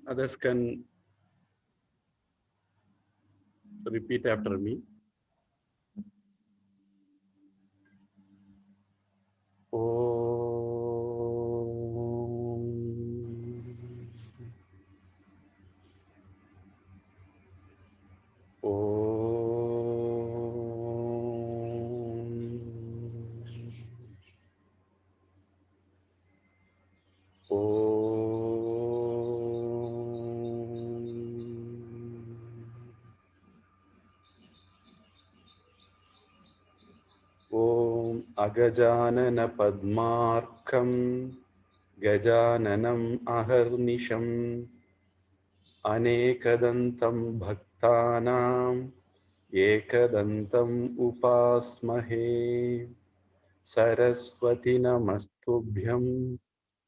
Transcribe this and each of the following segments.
Others can repeat after me. Om Agajanana Padmarkam Gajananam Aharnisham Anekadantam Bhaktanam Ekadantam Upasmahe Saraswati Namastubhyam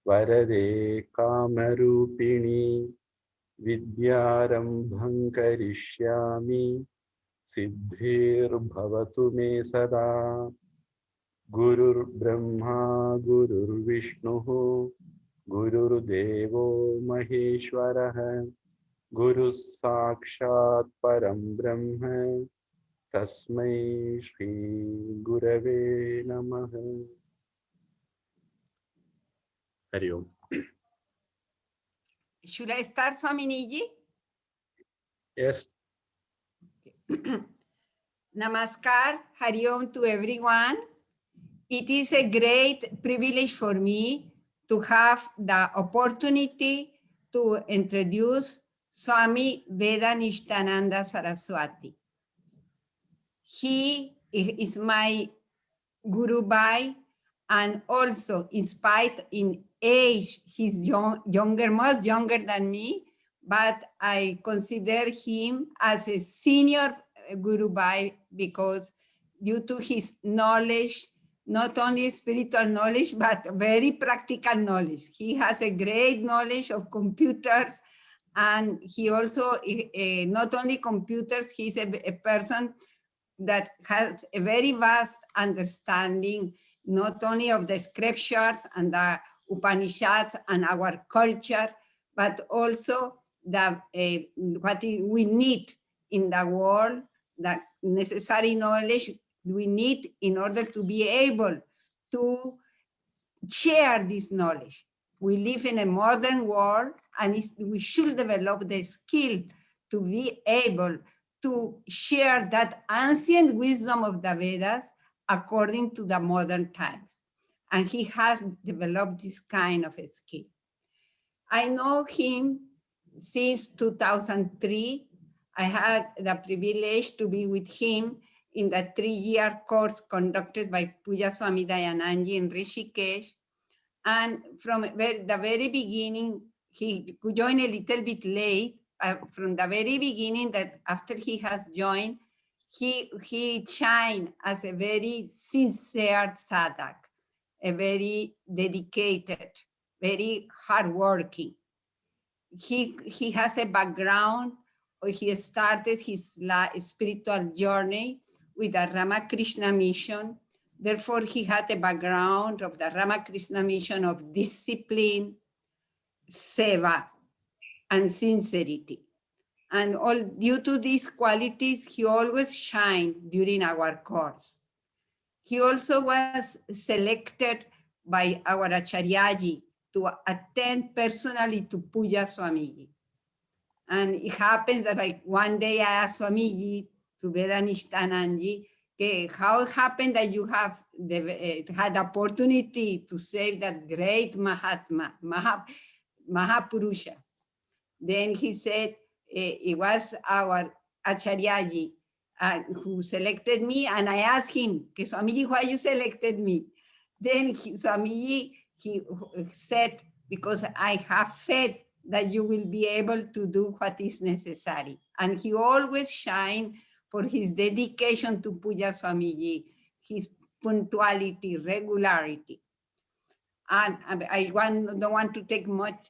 Varade Kamarupini Vidyarambham Karishyami Siddhir Bhavatu Me Sada Gurur Brahma Gurur Vishnu Gurur Devo Maheshwaraha Guru Sakshat Param Brahma Tasmai Shri Gurave Namaha. Hari Om. Should I start, Swaminiji? Yes. Namaskar, Hari Om to everyone. It is a great privilege for me to have the opportunity to introduce Swami Vedanishtananda Saraswati. He is my Guru Bhai, and also in spite in age, he's younger, much younger than me, but I consider him as a senior Guru Bhai because due to his knowledge, not only spiritual knowledge, but very practical knowledge. He has a great knowledge of computers, and he also, not only computers, he's a person that has a very vast understanding, not only of the scriptures and the Upanishads and our culture, but also the, what we need in the world, the necessary knowledge we need in order to be able to share this knowledge. We live in a modern world, and we should develop the skill to be able to share that ancient wisdom of the Vedas according to the modern times. And he has developed this kind of a skill. I know him since 2003. I had the privilege to be with him in the 3-year course conducted by Puja Swami Dayananji in Rishikesh. And from the very beginning, he joined a little bit late. From the very beginning, that after he has joined, he shined as a very sincere sadhak, a very dedicated, very hardworking. He has a background, or he started his spiritual journey with the Ramakrishna mission. Therefore, he had a background of the Ramakrishna mission of discipline, seva, and sincerity. And all due to these qualities, he always shined during our course. He also was selected by our Acharyaji to attend personally to Puja Swamiji. And it happens that like one day I asked Swamiji to Vedanishtananji, how it happened that you have had the opportunity to save that great Mahatma, Mahapurusha. Then he said, it was our Acharyaji who selected me, and I asked him, Swamiji, why you selected me? Then Swamiji, he said, because I have faith that you will be able to do what is necessary. And he always shined for his dedication to Puja Swamiji, his punctuality, regularity. And I don't want to take much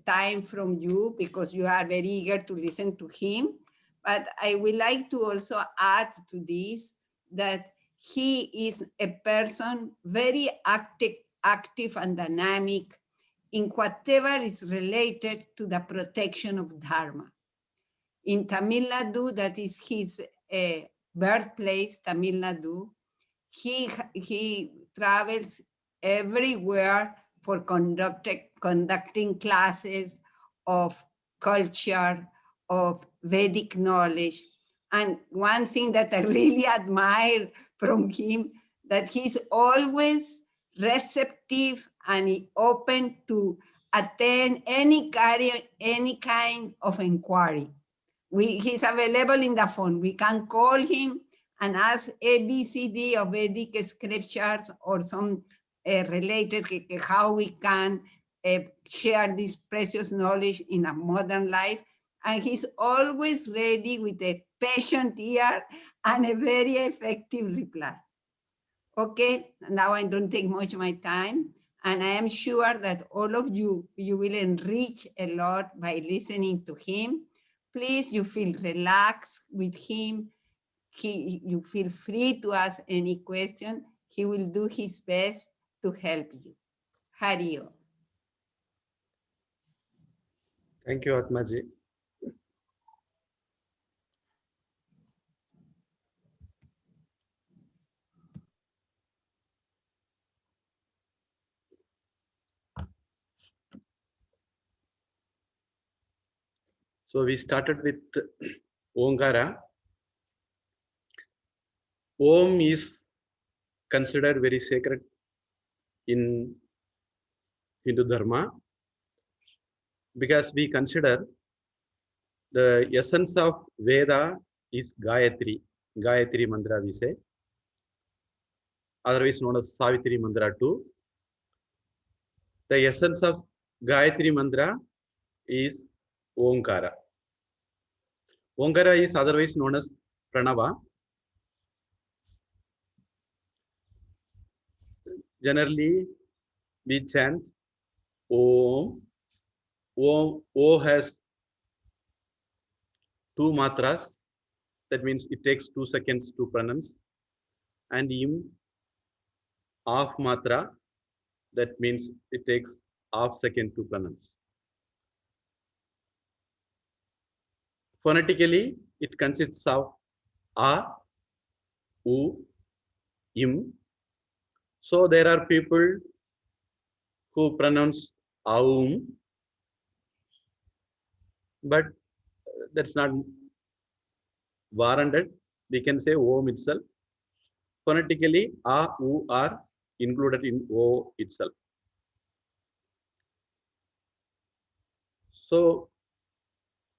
time from you because you are very eager to listen to him. But I would like to also add to this that he is a person very active and dynamic in whatever is related to the protection of Dharma. In Tamil Nadu, that is his birthplace, Tamil Nadu, he travels everywhere for conducting classes of culture, of Vedic knowledge. And one thing that I really admire from him, that he's always receptive and open to attend any kind of inquiry. He's available in the phone. We can call him and ask ABCD of Vedic scriptures or some related how we can share this precious knowledge in a modern life. And he's always ready with a patient ear and a very effective reply. Okay, now I don't take much of my time. And I am sure that all of you will enrich a lot by listening to him. Please, you feel relaxed with him. You feel free to ask any question. He will do his best to help you. Hari Om. Thank you, Atmaji. So we started with Omkara. Om is considered very sacred in Hindu Dharma because we consider the essence of Veda is Gayatri. Gayatri Mantra we say, otherwise known as Savitri Mantra too. The essence of Gayatri Mantra is Omkara. Omkara is otherwise known as Pranava. Generally, we chant Om. O has 2 matras. That means it takes 2 seconds to pronounce. And Im, half matra. That means it takes half second to pronounce. Phonetically, it consists of A, U, Im. So there are people who pronounce Aum, but that's not warranted. We can say Om itself. Phonetically, A, U are included in O itself. So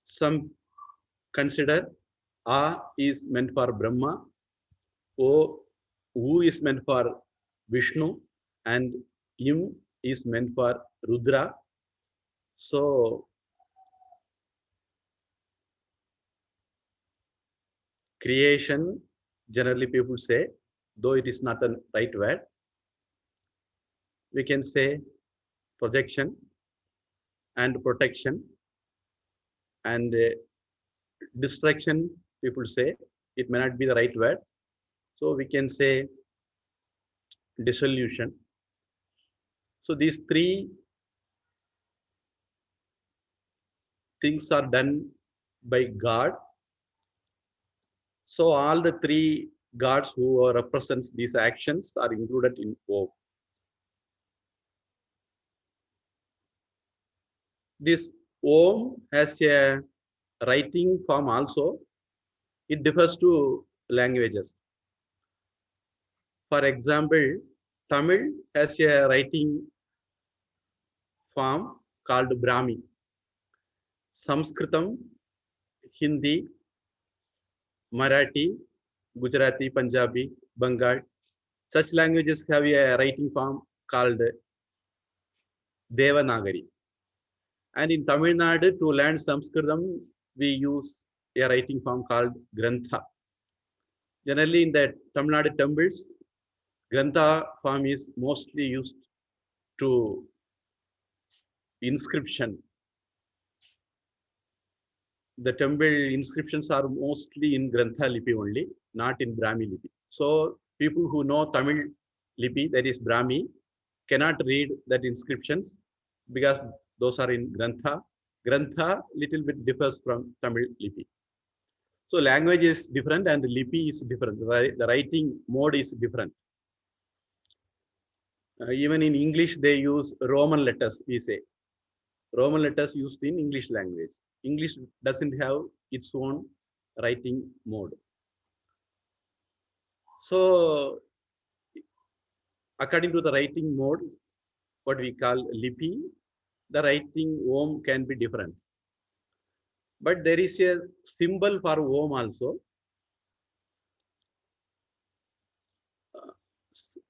some consider A is meant for Brahma, O, U is meant for Vishnu, and Im is meant for Rudra. So creation, generally people say, though it is not a right word, we can say projection and protection, and destruction, people say, it may not be the right word. So we can say dissolution. So these 3 things are done by God. So all the 3 gods who represents these actions are included in Om. This Om has a writing form also. It differs to languages. For example, Tamil has a writing form called Brahmi. Sanskritam, Hindi, Marathi, Gujarati, Punjabi, Bengal, such languages have a writing form called Devanagari. And in Tamil Nadu, to learn Sanskritam, we use a writing form called Grantha. Generally, in the Tamil Nadu temples, Grantha form is mostly used to inscription. The temple inscriptions are mostly in Grantha Lipi only, not in Brahmi Lipi. So people who know Tamil Lipi, that is Brahmi, cannot read that inscriptions, because those are in Grantha. Grantha little bit differs from Tamil Lipi. So language is different and Lipi is different. The writing mode is different. Even in English, they use Roman letters, we say. Roman letters used in English language. English doesn't have its own writing mode. So according to the writing mode, what we call Lipi, the writing Om can be different. But there is a symbol for Om also.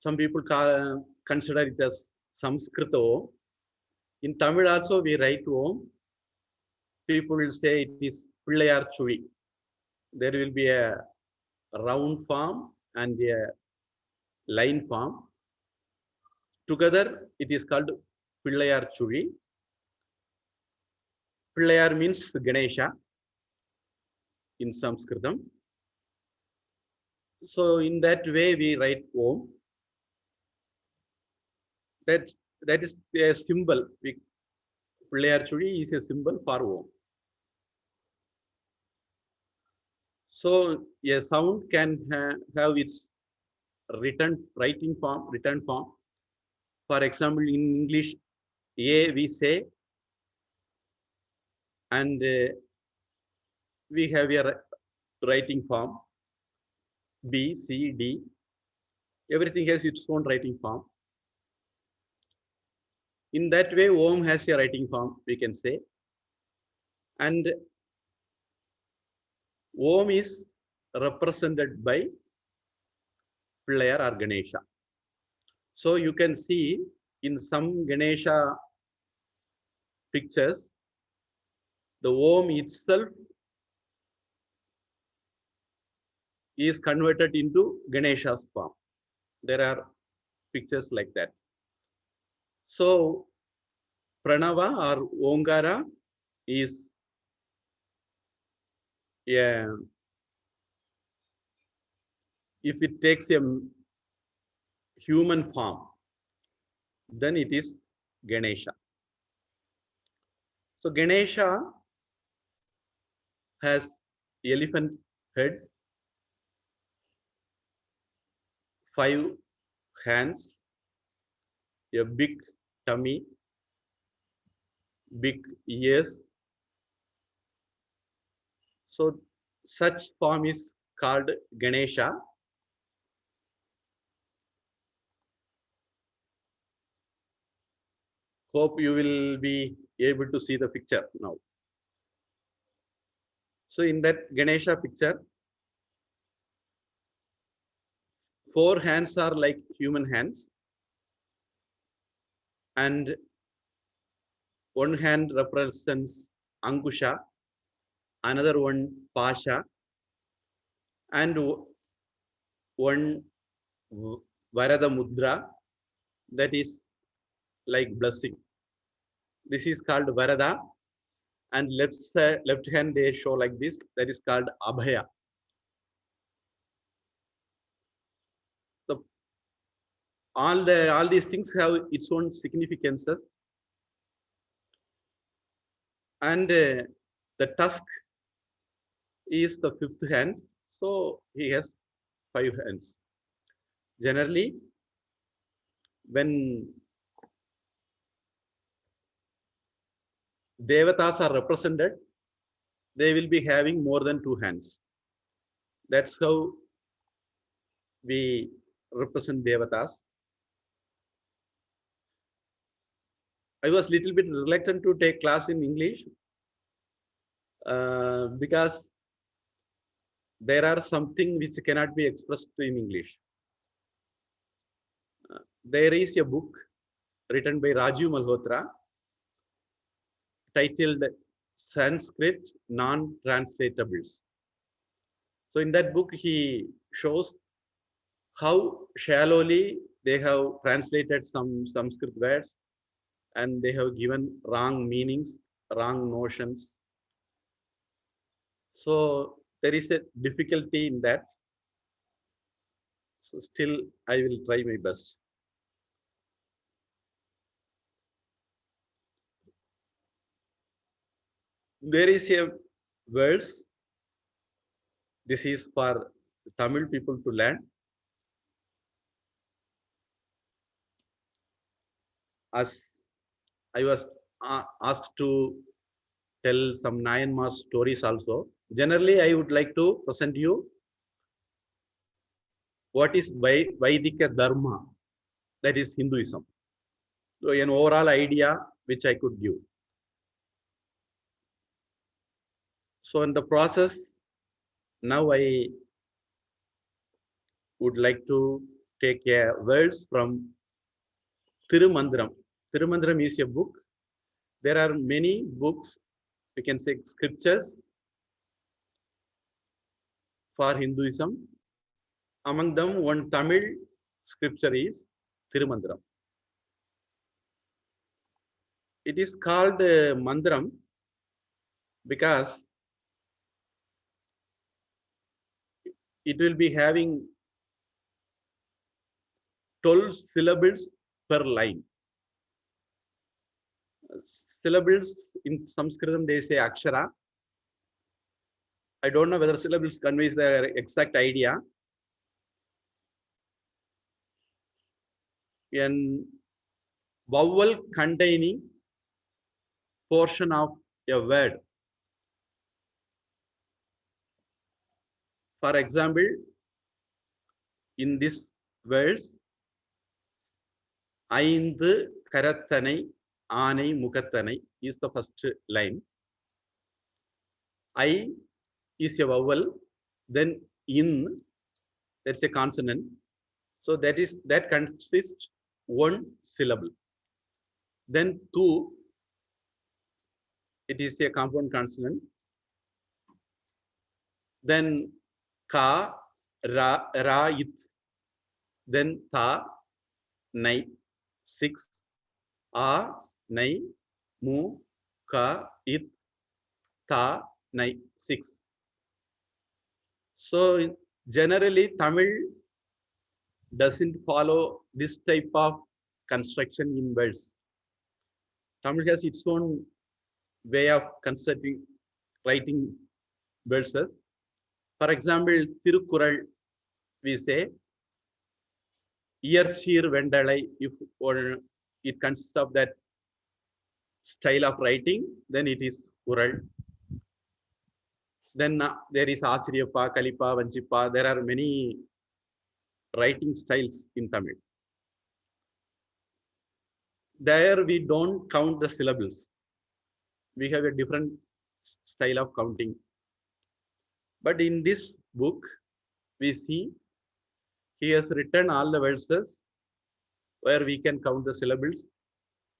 Some people consider it as Sanskrit Om. In Tamil also we write Om. People will say it is Pillayar Chuvi. There will be a round form and a line form. Together it is called Pillayar Chuvi. Pillayar means Ganesha in Sanskritam. So in that way we write Om. That is a symbol. Pillayar Chuvi is a symbol for Om. So a sound can have its writing form, written form. For example, in English, A we say, and we have a writing form, B, C, D. Everything has its own writing form. In that way, Om has a writing form, we can say. And Om is represented by Pillayar or Ganesha. So you can see in some Ganesha pictures, the Om itself is converted into Ganesha's form. There are pictures like that. So Pranava or Omkara is if it takes a human form, then it is Ganesha. So Ganesha has elephant head, 5 hands, a big tummy, big ears. So such form is called Ganesha. Hope you will be able to see the picture now. So in that Ganesha picture, 4 hands are like human hands, and one hand represents Angusha, another one Pasha, and one Varada Mudra, that is like blessing. This is called Varada, and left hand they show like this, that is called Abhaya. So all these things have its own significances, and the tusk is the 5th hand, so he has 5 hands. Generally, when Devatas are represented, they will be having more than 2 hands. That's how we represent Devatas. I was little bit reluctant to take class in English because there are something which cannot be expressed in English. There is a book written by Rajiv Malhotra titled Sanskrit Non-Translatables. So in that book, he shows how shallowly they have translated some Sanskrit words, and they have given wrong meanings, wrong notions. So there is a difficulty in that. So still, I will try my best. There is a verse. This is for Tamil people to learn. As I was asked to tell some Nayanmar stories also. Generally, I would like to present you what is Vaidika Dharma, that is Hinduism. So an overall idea which I could give. So in the process, now I would like to take a words from Tirumandram. Tirumandram is a book. There are many books, we can say scriptures for Hinduism. Among them, one Tamil scripture is Tirumandram. It is called Mandram because it will be having 12 syllables per line. Syllables in Sanskritam, they say Akshara. I don't know whether syllables conveys the exact idea. An vowel containing portion of a word. For example, in this words, Aindu Karathanai Anai Mukathanai is the first line. I is a vowel, then in, that's a consonant. So that consists one syllable. Then tu, it is a compound consonant. Then ka, ra, it. Then tha, nai, 6. A, nai, mu, ka, it, tha, nai, 6. So generally Tamil doesn't follow this type of construction in words. Tamil has its own way of constructing, writing verses. For example, Tirukkural, we say, Iyarchir Vendalai, if or it consists of that style of writing, then it is Kural. Then there is Asriyappa, Kalipa, Vanchippa. There are many writing styles in Tamil. There we don't count the syllables. We have a different style of counting. But in this book, we see he has written all the verses where we can count the syllables,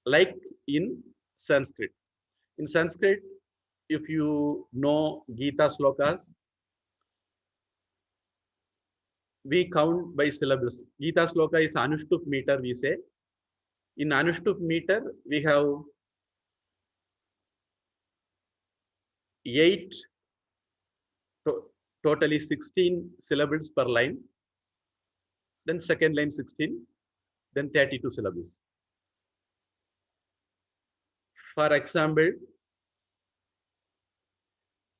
like in Sanskrit. In Sanskrit, if you know Gita slokas, we count by syllables. Gita sloka is Anushtup meter, we say. In Anushtup meter, we have 8, totally 16 syllables per line. Then second line 16, then 32 syllables. For example,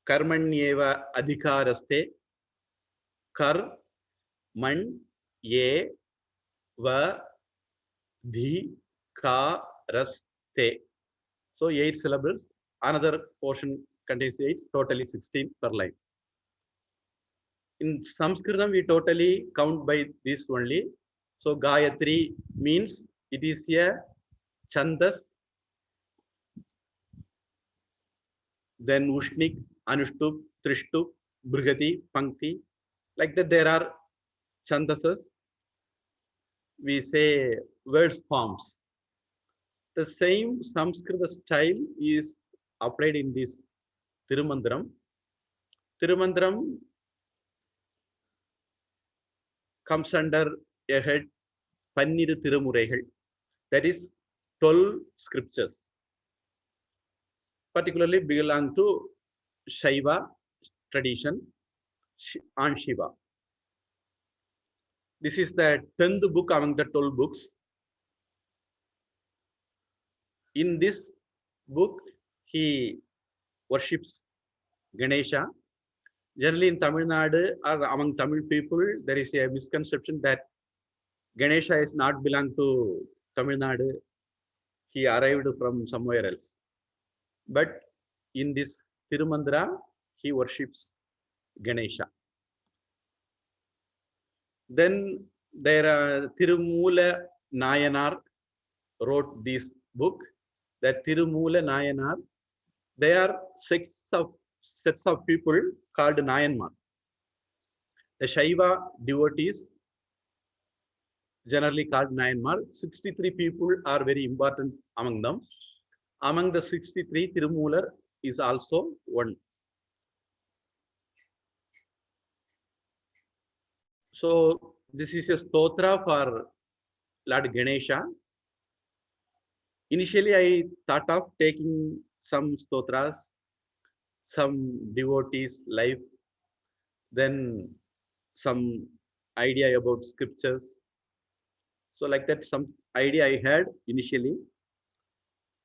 Karmanyeva adhikaraste, Kar, Man, Ye, Va, Dhi, Ka, Raste. So 8 syllables. Another portion contains 8, totally 16 per line. In Sanskritam, we totally count by this only. So Gayatri means it is a Chandas, then Ushnik, Anushtup, Trishtup, Brigati, Pankti. Like that, there are Chandasas. We say words forms. The same Sanskrit style is applied in this Tirumandram. Tirumandram comes under a head Panniru Tirumuregal. That is 12 scriptures, particularly belong to Shaiva tradition on Shiva. This is the 10th book among the 12 books. In this book, he worships Ganesha. Generally in Tamil Nadu or among Tamil people, there is a misconception that Ganesha is not belong to Tamil Nadu. He arrived from somewhere else. But in this Tirumandra, he worships Ganesha. Then there are Tirumula Nayanar wrote this book. That Tirumula Nayanar, they are sets of people called Nayanmar. The Shaiva devotees generally called Nayanmar. 63 people are very important among them. Among the 63, Tirumular is also one. So this is a stotra for Lord Ganesha. Initially, I thought of taking some stotras, some devotees' life, then some idea about scriptures. So like that, some idea I had initially.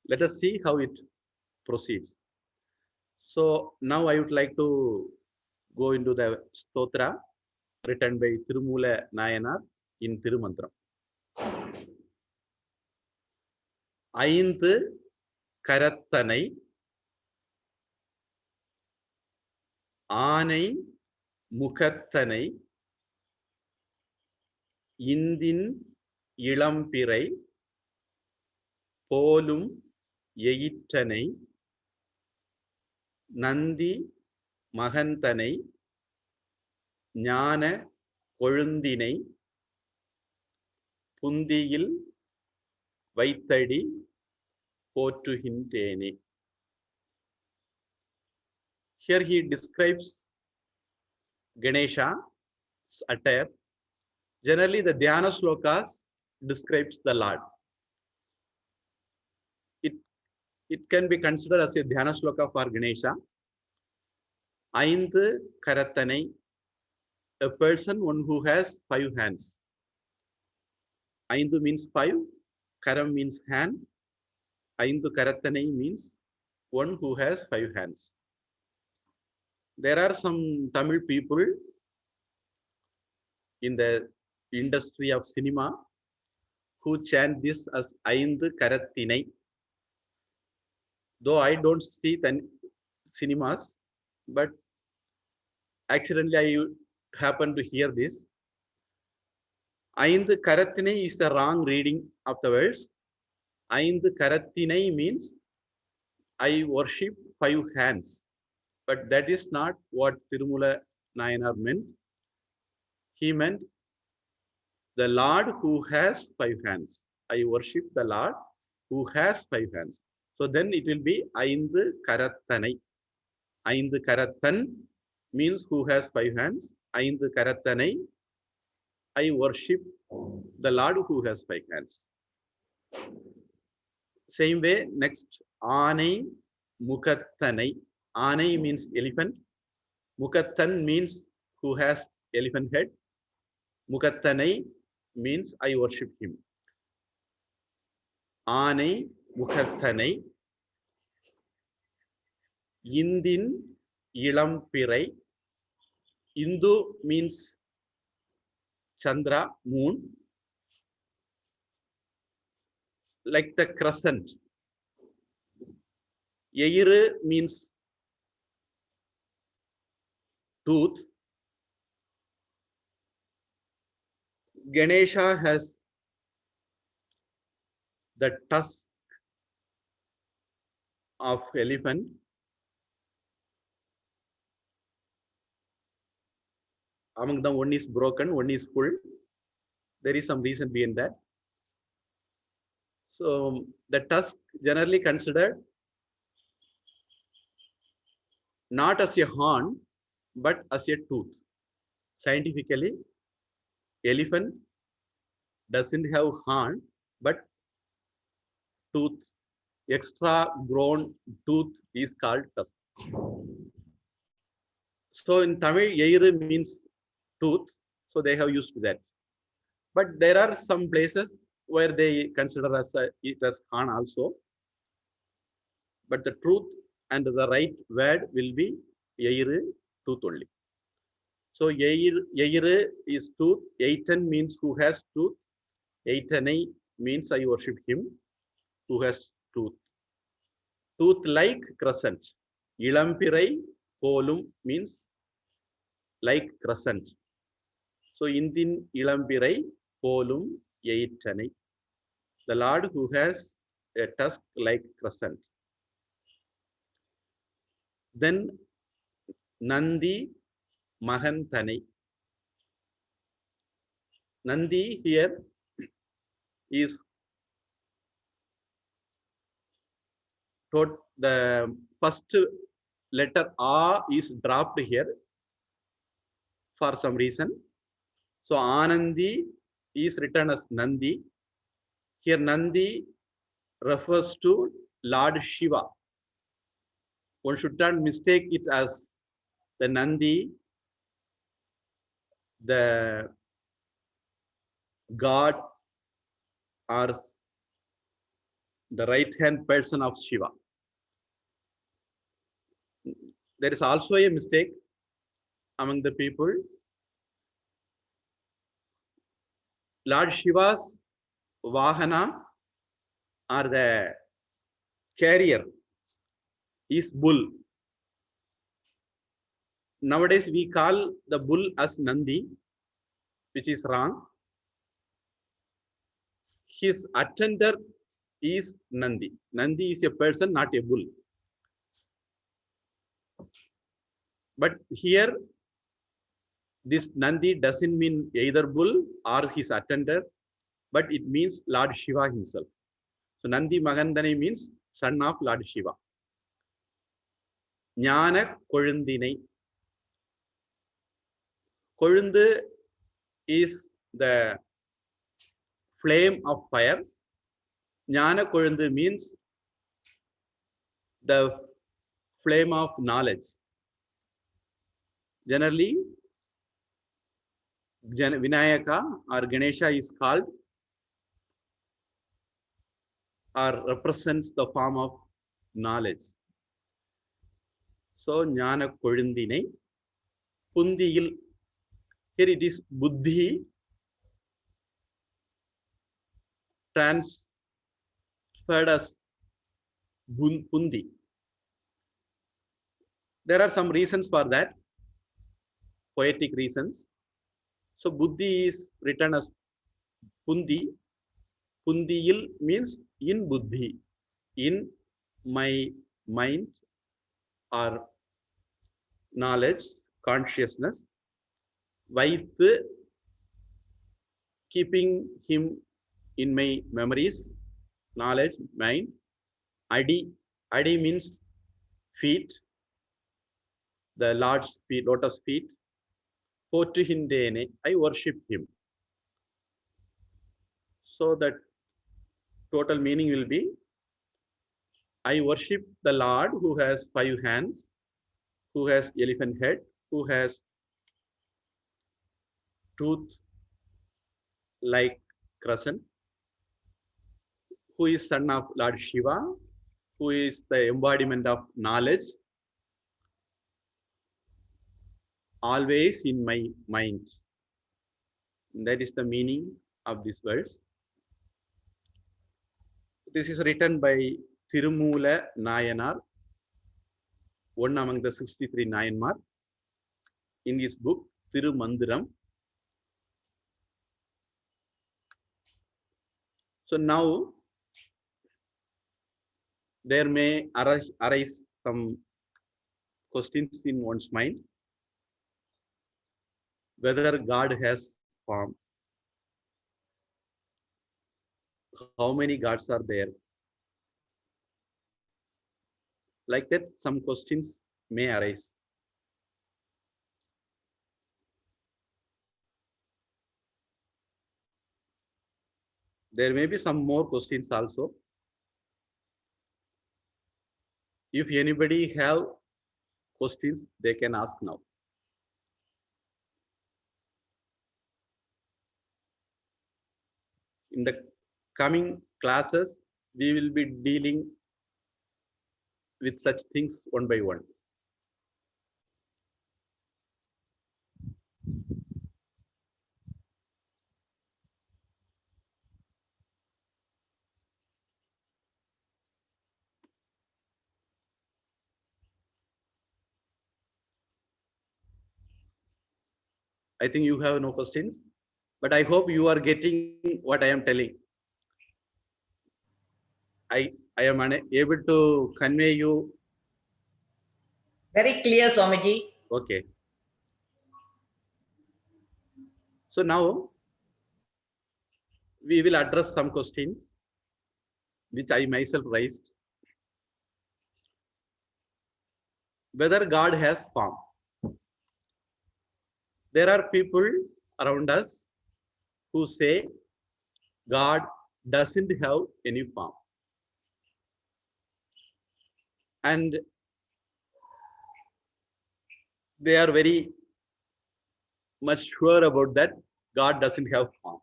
Let us see how it proceeds. So now I would like to go into the stotra written by Tirumula Nayanar in Tirumantram. ஐந்து கரத்தனை ஆனை முகத்தனை இந்தின் இளம்பிறை போலும் எயிற்றனை நந்தி மகந்தனை ஞான கொழுந்தினை புந்தியில் வைத்தடி போற்றுகின்றேனே. Here he describes Ganesha's attire. Generally, the Dhyana slokas describes the Lord. It can be considered as a Dhyana sloka for Ganesha. Aindu Karattanai, a person, one who has 5 hands. Aindu means 5, Karam means hand. Aindu Karattanai means one who has 5 hands. There are some Tamil people in the industry of cinema who chant this as Aindu Karattinai. Though I don't see the cinemas, but accidentally I happen to hear this. Aindu Karattinai is the wrong reading of the words. Aindu Karattinai means I worship 5 hands. But that is not what Tirumula Nayanar meant. He meant the Lord who has 5 hands. I worship the Lord who has 5 hands. So then it will be Aindu Karattanai. Aindu Karattan means who has 5 hands. Aindu Karattanai, I worship the Lord who has 5 hands. Same way, next, Anai Mukattanai. Anai means elephant. Mukattan means who has elephant head. Mukattanai means I worship him. Anai Mukattanai. Indin Ilampirai. Indu means Chandra, moon. Like the crescent. Yeiru means tooth. Ganesha has the tusk of elephant. Among them, one is broken, one is full. There is some reason behind that. So the tusk generally considered not as a horn, but as a tooth. Scientifically, elephant doesn't have horn, but tooth, extra grown tooth is called tusk. So in Tamil, Yeiru means tooth, so they have used that. But there are some places where they consider it as horn also. But the truth and the right word will be Eiru, tooth only. So Eiru is tooth, Eitan means who has tooth, Eitanai means I worship him who has tooth. Tooth like crescent. Ilampirai polum means like crescent. So Indin Ilampirai polum Eitanai. The Lord who has a tusk like crescent. Then Nandi Mahantanai. Nandi here is the first letter A is dropped here for some reason. So Anandi is written as Nandi. Here Nandi refers to Lord Shiva. One should not mistake it as the Nandi, the god or the right hand person of Shiva. There is also a mistake among the people. Lord Shiva's Vahana or the carrier is bull. Nowadays we call the bull as Nandi, which is wrong. His attender is Nandi. Nandi is a person, not a bull. But here, this Nandi doesn't mean either bull or his attender, but it means Lord Shiva himself. So Nandi Magandane means son of Lord Shiva. Jnana Kolundinai. Kolundu is the flame of fire. Jnana Kolundu means the flame of knowledge. Generally, Vinayaka or Ganesha is called or represents the form of knowledge. So Jnana Kolundinai. Pundiyil. Here it is Buddhi transferred as Pundi. There are some reasons for that, poetic reasons. So Buddhi is written as Pundi. Pundiyil means in Buddhi, in my mind or knowledge, consciousness. With keeping him in my memories, knowledge, mind. Adi. Adi means feet, the Lord's feet, lotus feet. Potuhindene, I worship him. So that total meaning will be, I worship the Lord who has 5 hands, who has elephant head, who has tooth like crescent, who is son of Lord Shiva, who is the embodiment of knowledge, always in my mind. That is the meaning of this verse. This is written by Tirumula Nayanar, one among the 63 Nayanmar, in his book Tirumandiram. So now there may arise some questions in one's mind. Whether God has form, how many gods are there? Like that, some questions may arise. There may be some more questions also. If anybody have questions, they can ask now. In the coming classes, we will be dealing with such things one by one. I think you have no questions, but I hope you are getting what I am telling. I am able to convey you. Very clear, Swamiji. Okay. So now we will address some questions which I myself raised. Whether God has form. There are people around us who say God doesn't have any form. And they are very much sure about that God doesn't have form.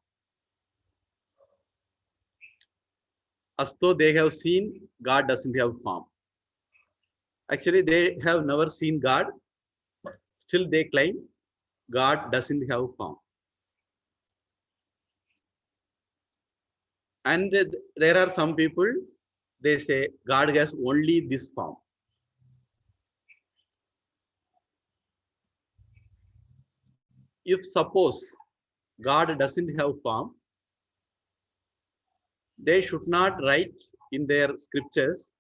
As though they have seen God doesn't have form. Actually, they have never seen God. Still, they claim God doesn't have form. And there are some people, they say God has only this form. If suppose God doesn't have form, they should not write in their scriptures,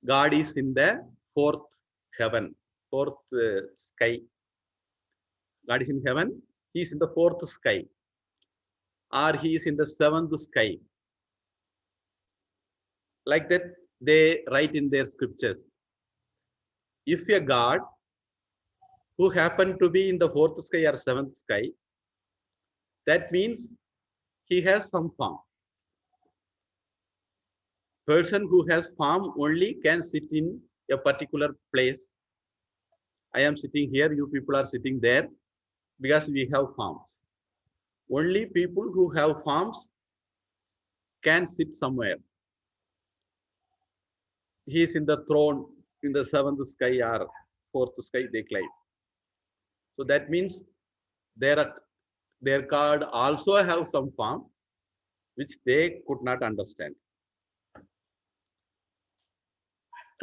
God is in the fourth heaven, fourth sky. God is in heaven, he is in the fourth sky, or he is in the seventh sky. Like that, they write in their scriptures. If a God who happened to be in the fourth sky or seventh sky, that means he has some form. Person who has form only can sit in a particular place. I am sitting here, you people are sitting there, because we have forms. Only people who have forms can sit somewhere. He is in the throne in the seventh sky or fourth sky, they claim. So that means their God also have some form which they could not understand.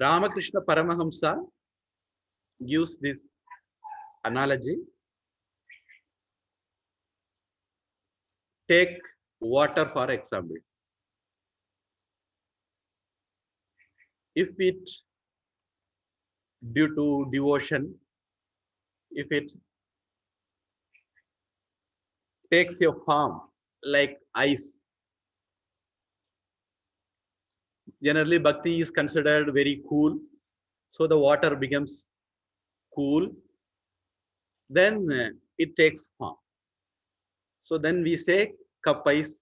Ramakrishna Paramahamsa gives this analogy. Take water for example. If it, due to devotion, if it takes your form like ice, generally bhakti is considered very cool, so the water becomes cool, then it takes form. So then we say cup ice,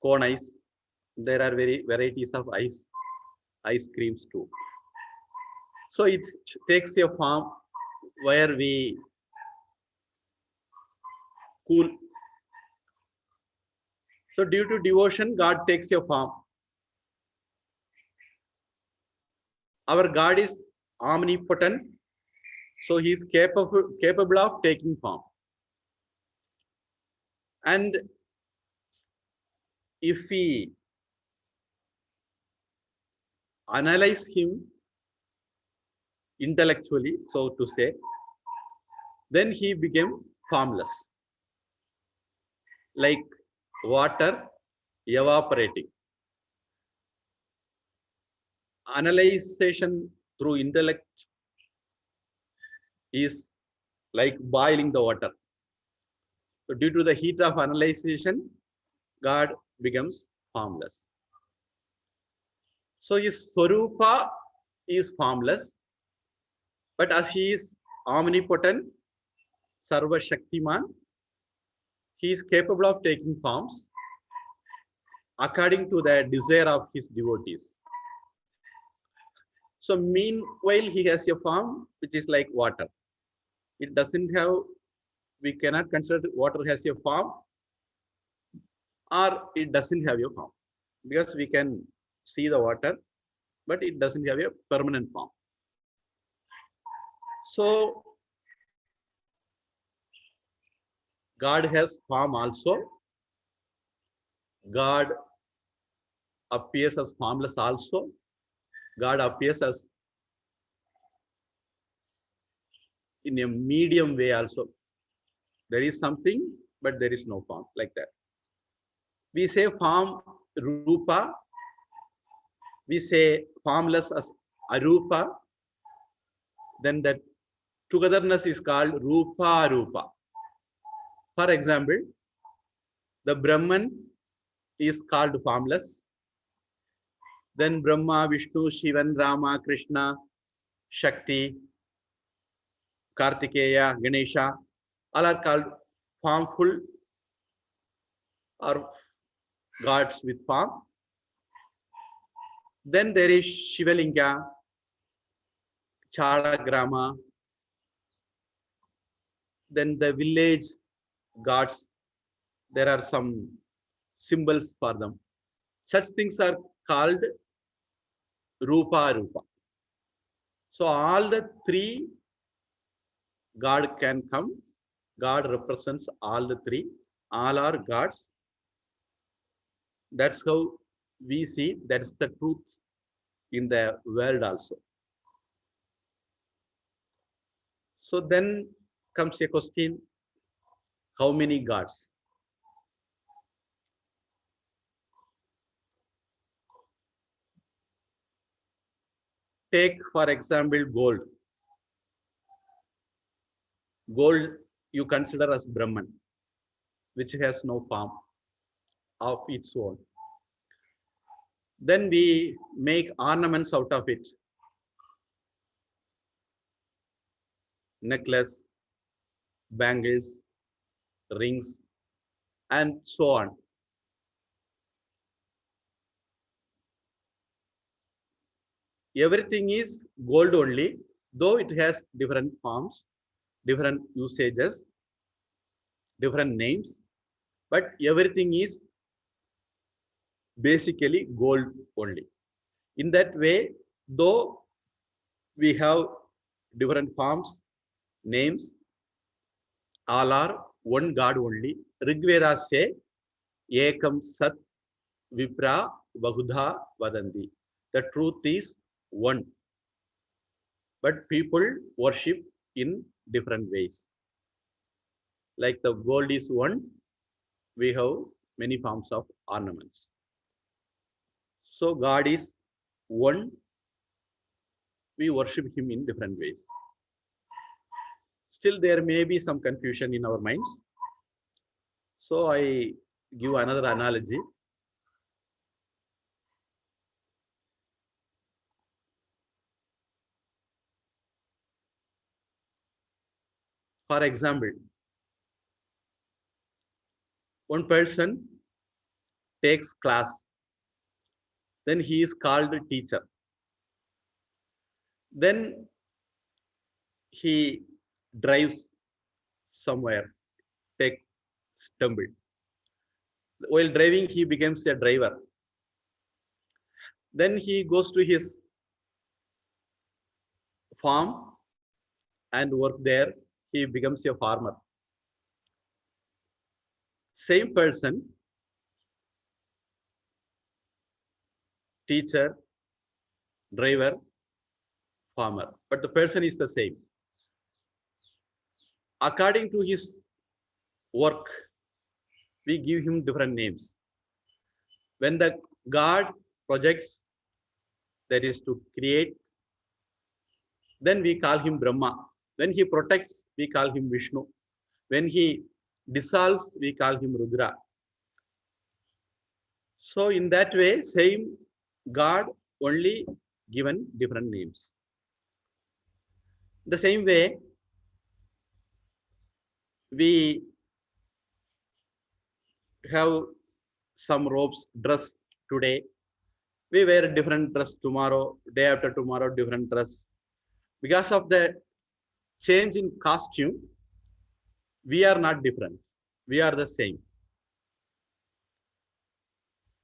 cone ice. There are very varieties of ice creams too. So it takes a form where we cool. So due to devotion, God takes a form. Our God is omnipotent, so he is capable of taking form. And if we analyze him intellectually, so to say, then he became formless, like water evaporating. Analyzation through intellect is like boiling the water. So due to the heat of analyzation, God becomes formless. So his Swarupa is formless, but as he is omnipotent, Sarva Shaktiman, he is capable of taking forms according to the desire of his devotees. So meanwhile, he has a form which is like water. It doesn't have, we cannot consider water has a form or it doesn't have a form, because we can see the water but it doesn't have a permanent form. So God has form also. God appears as formless also. God appears as in a medium way also. There is something, but there is no form, like that. We say form rupa. We say formless as arupa. Then that togetherness is called rupa rupa. For example, the Brahman is called formless. Then Brahma, Vishnu, Shivan, Rama, Krishna, Shakti, Kartikeya, Ganesha, all are called formful or gods with form. Then there is Shivalinga, Chalagrama, then the village gods, there are some symbols for them. Such things are called Rupa Rupa. So all the three God can come. God represents all the three. All are gods. That's how we see. That's the truth in the world also. So then comes a question, how many gods? Take for example gold. Gold you consider as Brahman, which has no form of its own. Then we make ornaments out of it. Necklace, bangles, rings, and so on. Everything is gold only, though it has different forms, different usages, different names, but everything is basically gold only. In that way, though we have different forms, names, all are one God only. Rigveda say, Ekam Sat Vipra Bahudha Vadanti. The truth is one. But people worship in different ways. Like the gold is one, we have many forms of ornaments. So God is one, we worship him in different ways. Still there may be some confusion in our minds. So I give another analogy. For example, one person takes class, then he is called a teacher. Then he drives somewhere, take stumble. While driving, he becomes a driver. Then he goes to his farm and work there. He becomes a farmer. Same person, teacher, driver, farmer, but the person is the same. According to his work, we give him different names. When the God projects, that is to create, then we call him Brahma. When he protects, we call him Vishnu. When he dissolves, we call him Rudra. So in that way, same God, only given different names. The same way, we have some robes, dress today. We wear different dress tomorrow, day after tomorrow, different dress. Because of the change in costume, we are not different. We are the same.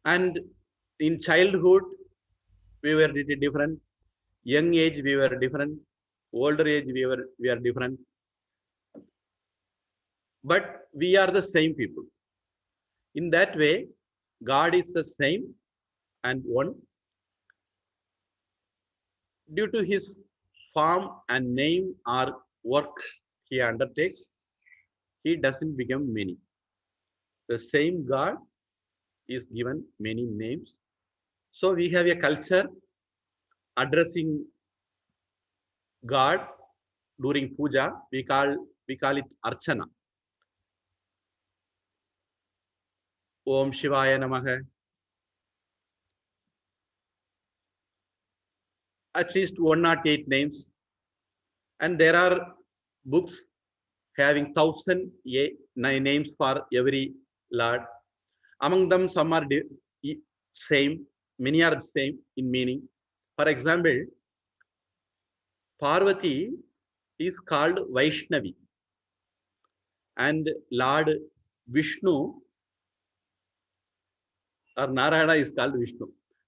And in childhood, we were little different. Young age, we were different. Older age, we are different. But we are the same people. In that way, God is the same and one. Due to his form and name or work he undertakes, he doesn't become many. The same God is given many names. So we have a culture addressing God during puja. We call it Archana. Om Shivaya Namaha. At least 108 names. And there are books having 1,009 names for every Lord. Among them, some are same, many are same in meaning. For example, Parvati is called Vaishnavi, and Lord Vishnu or Narayana is called Vishnu.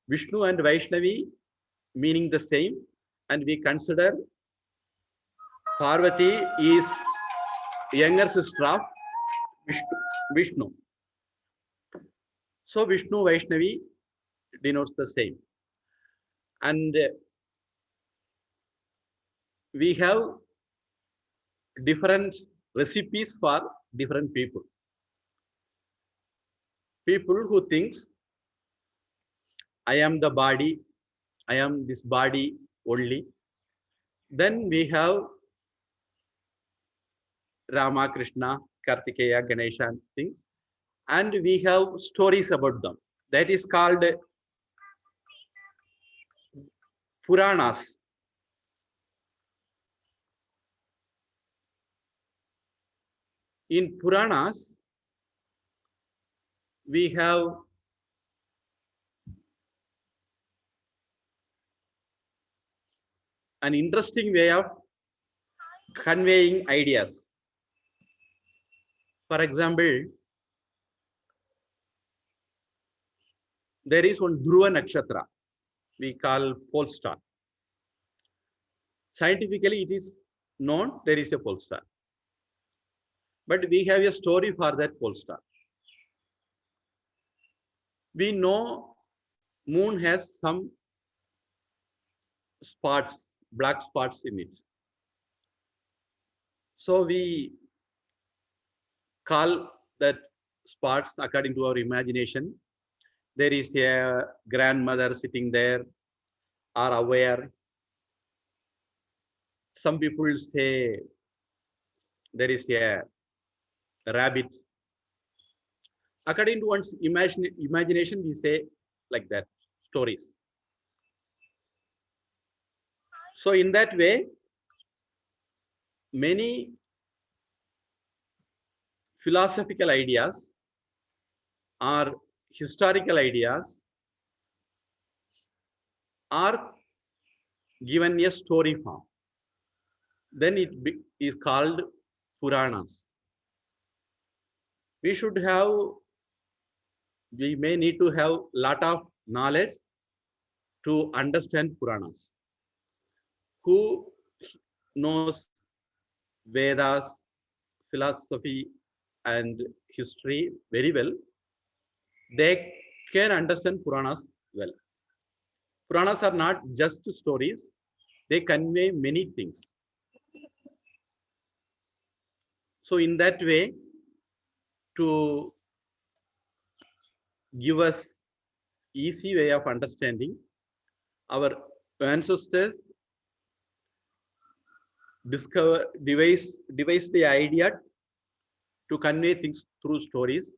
Vishnu and Vaishnavi meaning the same, and we consider Parvati is younger sister of Vishnu. So Vishnu Vaishnavi denotes the same. And we have different recipes for different people. People who thinks I am the body, I am this body only. Then we have Rama, Krishna, Kartikeya, Ganesha and things. And we have stories about them. That is called Puranas. In Puranas, we have an interesting way of conveying ideas. For example, there is one Dhruva Nakshatra we call pole star. Scientifically, it is known there is a pole star. But we have a story for that pole star. We know moon has some spots, black spots in it. So we call that spots according to our imagination. There is a grandmother sitting there or aware. Some people say there is a rabbit. According to one's imagination, we say like that, stories. So in that way, many philosophical ideas or historical ideas are given a story form. Then it is called Puranas. We may need to have lot of knowledge to understand Puranas. Who knows Vedas, philosophy, and history very well, they can understand Puranas well. Puranas are not just stories, they convey many things. So in that way, to give us easy way of understanding, our ancestors devised the idea to convey things through stories,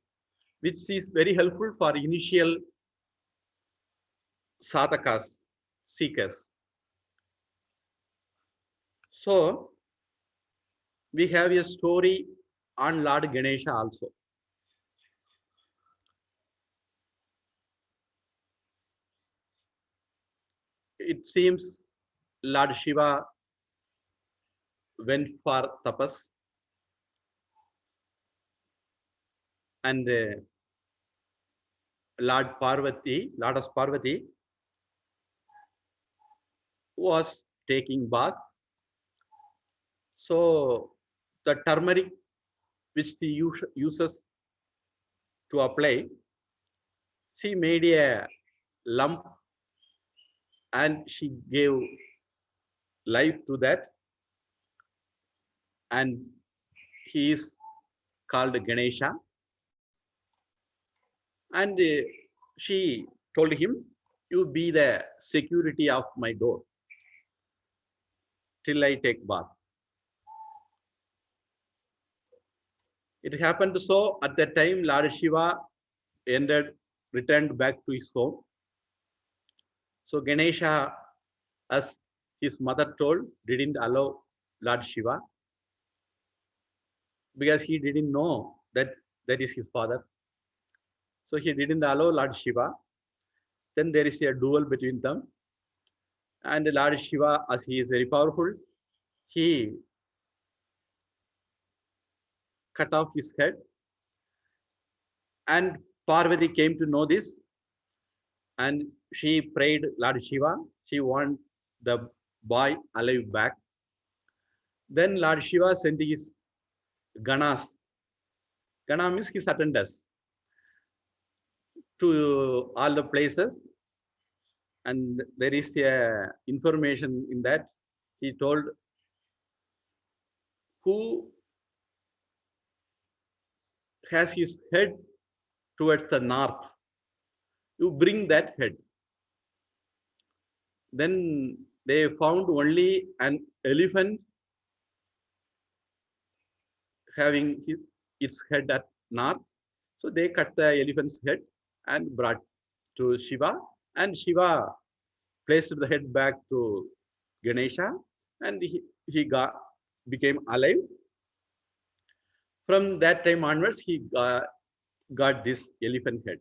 which is very helpful for initial sadhakas, seekers. So we have a story on Lord Ganesha also. It seems Lord Shiva went for tapas, and Goddess Parvati was taking bath. So the turmeric which she uses to apply, she made a lump and she gave life to that, and he is called Ganesha. And she told him, you be the security of my door till I take bath. It happened so at that time Lord Shiva returned back to his home. So Ganesha, as his mother told, didn't allow Lord Shiva because he didn't know that that is his father. So he didn't allow Lord Shiva. Then there is a duel between them. And Lord Shiva, as he is very powerful, he cut off his head. And Parvati came to know this. And she prayed Lord Shiva. She wanted the boy alive back. Then Lord Shiva sent his Ganas. Gana means his attendants to all the places. And there is a information in that. He told who has his head towards the north, you bring that head. Then they found only an elephant having its head at north. So they cut the elephant's head and brought to Shiva, and Shiva placed the head back to Ganesha, and he became alive. From that time onwards, he got this elephant head.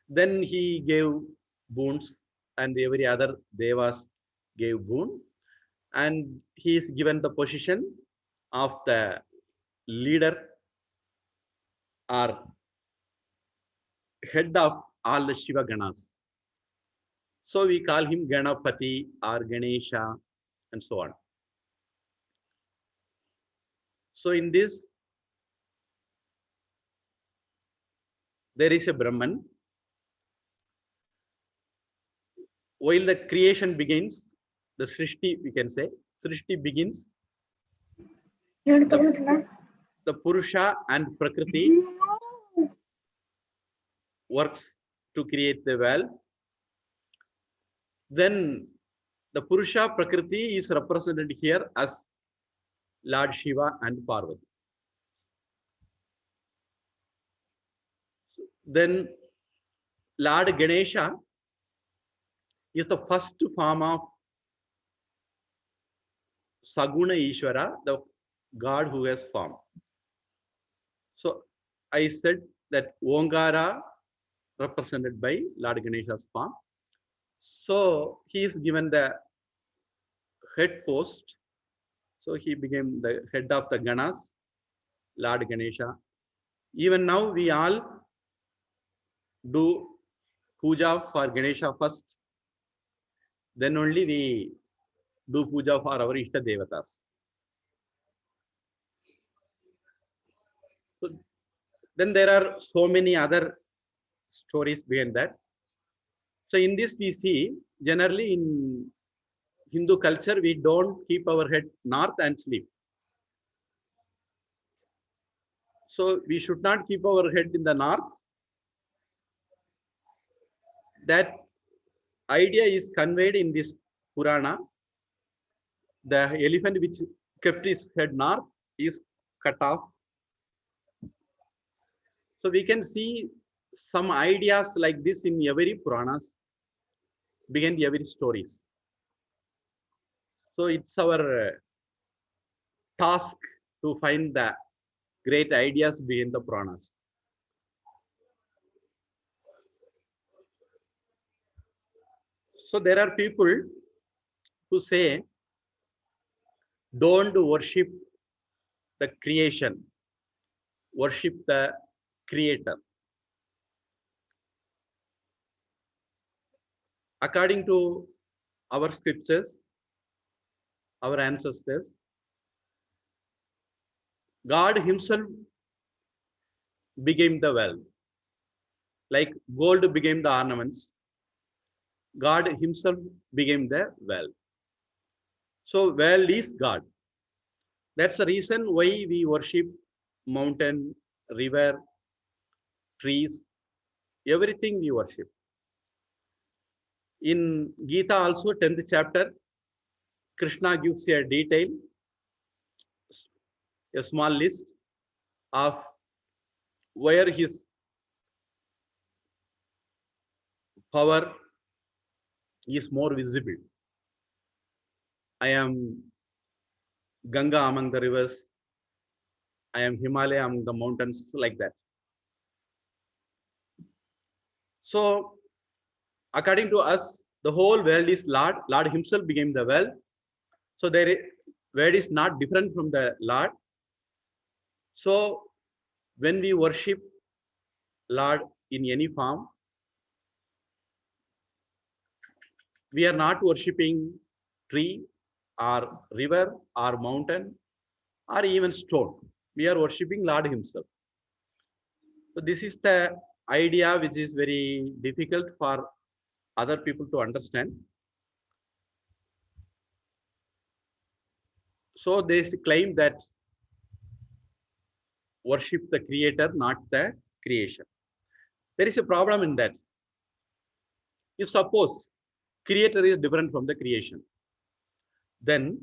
Then he gave boons, and every other devas gave boon, and he is given the position of the leader or head of all the Shiva Ganas. So we call him Ganapati or Ganesha and so on. So in this, there is a Brahman. While the creation begins, the Srishti, we can say, Srishti begins, the Purusha and Prakriti works to create the world. Then the Purusha Prakriti is represented here as Lord Shiva and Parvati. Then Lord Ganesha is the first form of Saguna Ishvara, the God who has form. So I said that Omkara represented by Lord Ganesha's form. So he is given the head post. So he became the head of the Ganas, Lord Ganesha. Even now we all do puja for Ganesha first. Then only we do puja for our Ishta Devatas. So then there are so many other stories behind that. So in this we see, generally in Hindu culture, we don't keep our head north and sleep. So we should not keep our head in the north. That idea is conveyed in this Purana. The elephant which kept his head north is cut off. So we can see some ideas like this in every Puranas, behind every stories. So it's our task to find the great ideas behind the Puranas. So there are people who say, don't worship the creation, worship the creator. According to our scriptures, our ancestors, God himself became the well. Like gold became the ornaments, God himself became the well. So well is God. That's the reason why we worship mountain, river, trees, everything we worship. In Gita also 10th chapter, Krishna gives a detail, a small list of where his power is more visible. I am Ganga among the rivers. I am Himalaya among the mountains, like that. So, according to us, the whole world is Lord. Lord himself became the well. So, world is not different from the Lord. So, when we worship Lord in any form, we are not worshipping tree or river or mountain or even stone. We are worshipping Lord himself. So this is the idea which is very difficult for other people to understand. So they claim that worship the creator, not the creation. There is a problem in that. If suppose creator is different from the creation, then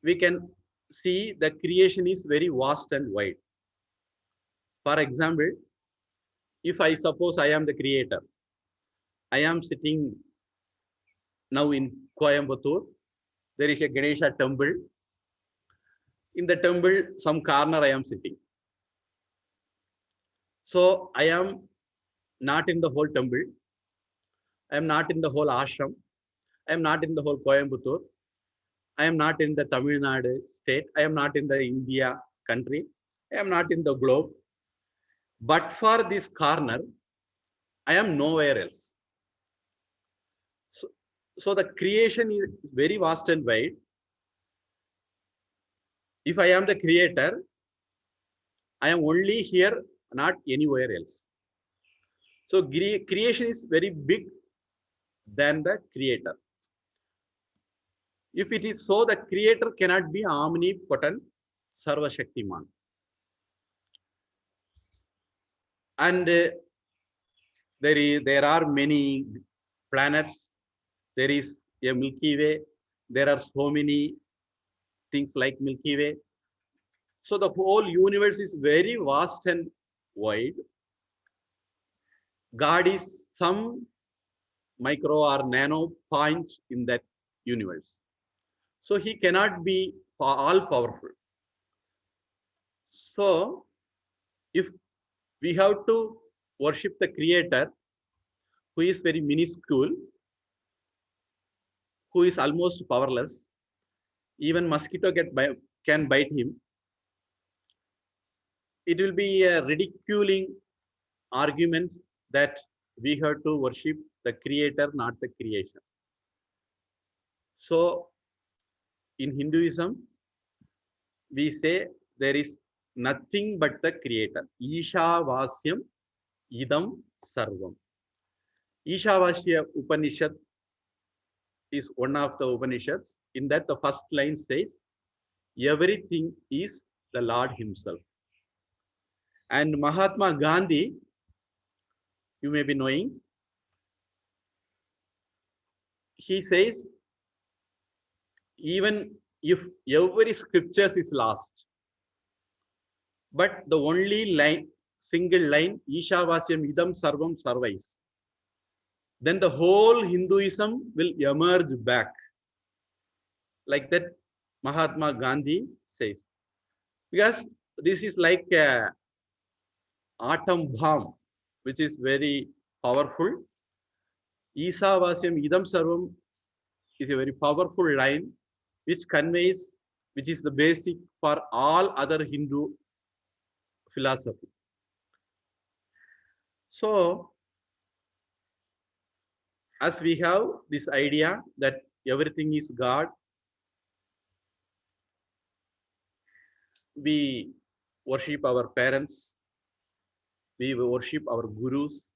we can see that creation is very vast and wide. For example, if I suppose I am the creator, I am sitting now in Coimbatore, there is a Ganesha temple. In the temple, some corner I am sitting. So I am not in the whole temple. I am not in the whole ashram. I am not in the whole Coimbatore. I am not in the Tamil Nadu state. I am not in the India country. I am not in the globe. But for this corner, I am nowhere else. So the creation is very vast and wide. If I am the creator, I am only here, not anywhere else. So creation is very big than the creator. If it is so, the creator cannot be omnipotent, Sarva Shaktiman. And there are many planets. There is a Milky Way. There are so many things like Milky Way. So the whole universe is very vast and wide. God is some micro or nano point in that universe. So he cannot be all powerful. So if we have to worship the creator who is very minuscule, who is almost powerless, even mosquito can bite him, it will be a ridiculing argument that we have to worship the creator, not the creation. So in Hinduism, we say there is nothing but the creator. Ishavasyam idam sarvam. Ishavasya Upanishad is one of the Upanishads. In that, the first line says, everything is the Lord himself. And Mahatma Gandhi, you may be knowing, he says, even if every scriptures is lost, but the only line, single line, Ishavasyam idam sarvam survives, then the whole Hinduism will emerge back. Like that, Mahatma Gandhi says. Because this is like a atom bomb, which is very powerful. Ishavasyam idam sarvam is a very powerful line which conveys, which is the basic for all other Hindu philosophy. So, as we have this idea that everything is God, we worship our parents, we worship our gurus,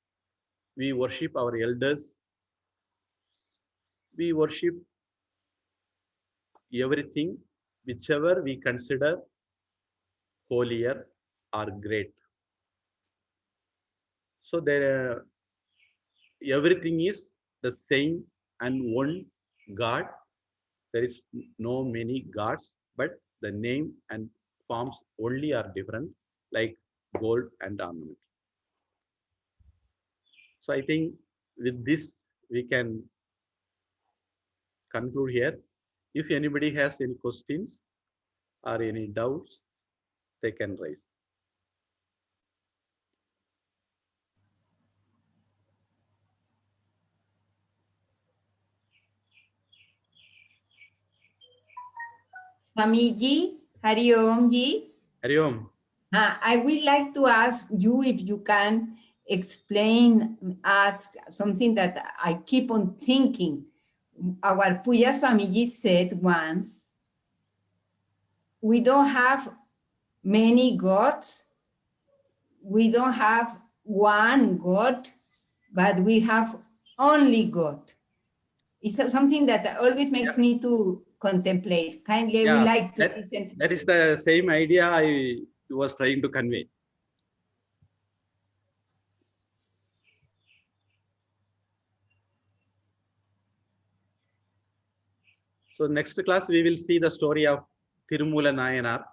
we worship our elders, we worship everything whichever we consider holier or great. So there, everything is the same and one God. There is no many gods, but the name and forms only are different, like gold and ornament. So I think with this we can conclude here. If anybody has any questions or any doubts, they can raise. Swamiji, Hari Om Ji. Hari Om. I would like to ask you if you can explain us something that I keep on thinking. Our Puya Swamiji said once, we don't have many gods, we don't have one God, but we have only God. It's something that always makes me to contemplate. Kindly, we like to listen. That is the same idea I was trying to convey. So next class we will see the story of Tirumula Nayanar,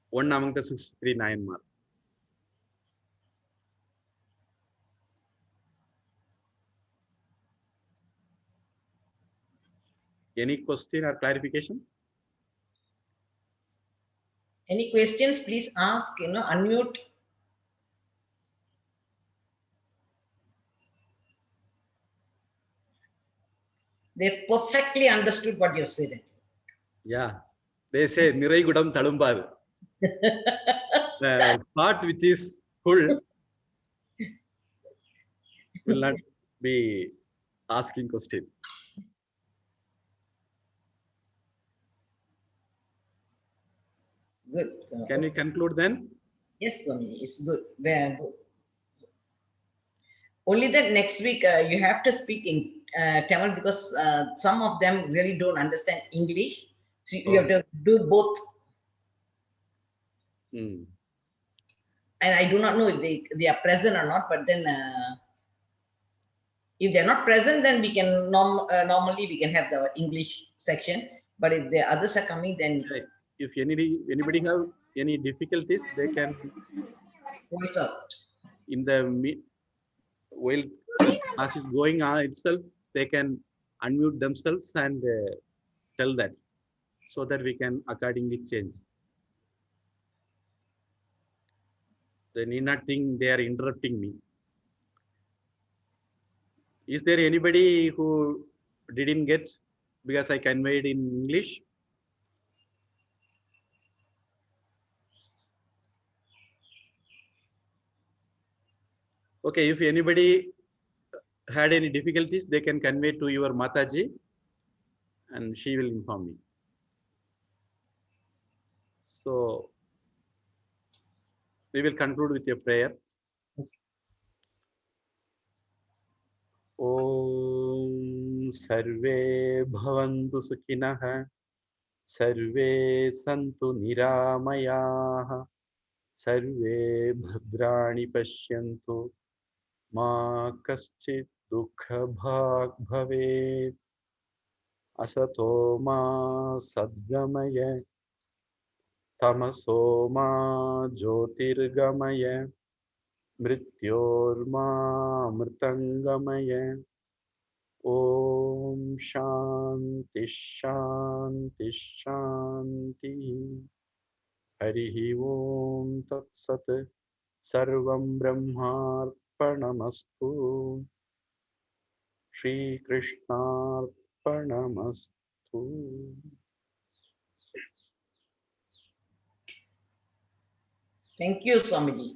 one among the 63 Nayanmar. Any question or clarification? Any questions, please ask, unmute. They've perfectly understood what you've said. Yeah, they say Nirai Gudam Talumbar. The part which is full will not be asking questions. Good. Can we conclude then? Yes, Swami, it's good. Very good. Only that next week you have to speak in Tamil because some of them really don't understand English. So you have to do both. Hmm. And I do not know if they are present or not, but then if they're not present, then we can normally we can have the English section. But if the others are coming, then if anybody have any difficulties, they can voice out. In the while class is going on itself, they can unmute themselves and tell that, so that we can accordingly change. They need not think they are interrupting me. Is there anybody who didn't get because I conveyed in English? Okay, if anybody had any difficulties, they can convey to your Mataji and she will inform me. So we will conclude with a prayer. Om Sarve Bhavantu Sukhinah, Sarve Santu Niramayah, Sarve Bhadrani Pashyantu, Ma Kaschit Dukha Bhag Bhavet, Asato Ma Sadgamaya, Tamaso Ma Jyotirgamaya, Mrityorma Mritangamaya. Om Shanti Shanti Shanti. Harihi Om Tat Sat. Sarvam Brahmarpanamastu. Shri Krishnarpanamastu. Thank you, Swamiji.